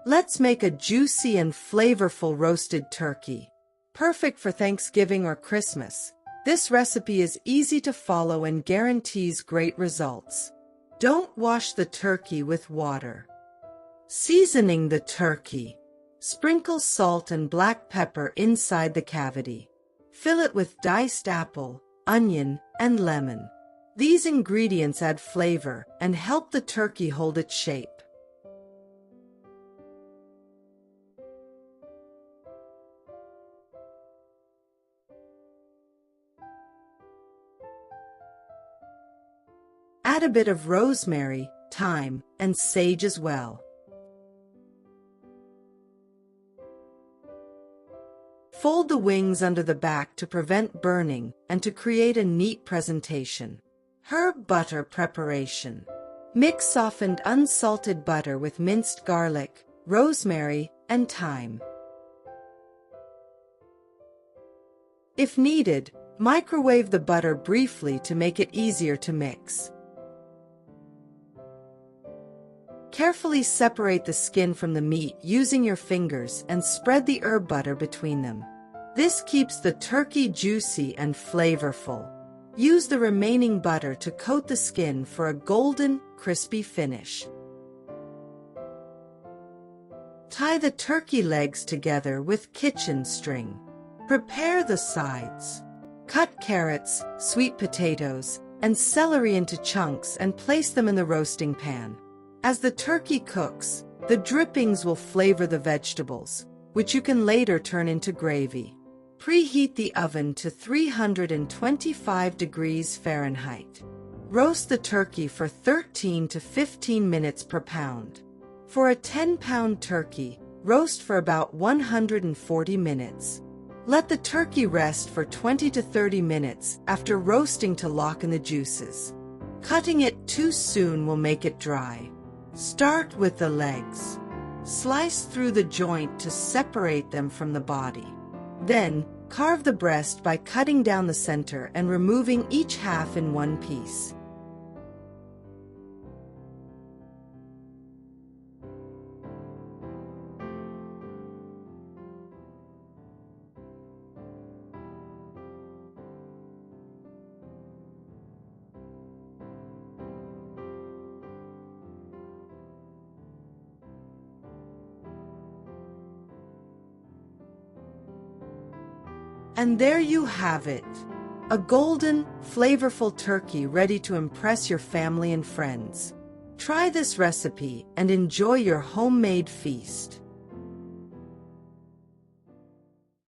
Let's make a juicy and flavorful roasted turkey. Perfect for Thanksgiving or Christmas. This recipe is easy to follow and guarantees great results. Don't wash the turkey with water. Seasoning the turkey. Sprinkle salt and black pepper inside the cavity. Fill it with diced apple, onion, and lemon. These ingredients add flavor and help the turkey hold its shape. Add a bit of rosemary, thyme, and sage as well. Fold the wings under the back to prevent burning and to create a neat presentation. Herb butter preparation. Mix softened unsalted butter with minced garlic, rosemary, and thyme. If needed, microwave the butter briefly to make it easier to mix. Carefully separate the skin from the meat using your fingers and spread the herb butter between them. This keeps the turkey juicy and flavorful. Use the remaining butter to coat the skin for a golden, crispy finish. Tie the turkey legs together with kitchen string. Prepare the sides. Cut carrots, sweet potatoes, and celery into chunks and place them in the roasting pan. As the turkey cooks, the drippings will flavor the vegetables, which you can later turn into gravy. Preheat the oven to 325 degrees Fahrenheit. Roast the turkey for 13 to 15 minutes per pound. For a 10-pound turkey, roast for about 140 minutes. Let the turkey rest for 20 to 30 minutes after roasting to lock in the juices. Cutting it too soon will make it dry. Start with the legs. Slice through the joint to separate them from the body. Then, carve the breast by cutting down the center and removing each half in one piece. And there you have it, a golden, flavorful turkey ready to impress your family and friends. Try this recipe and enjoy your homemade feast.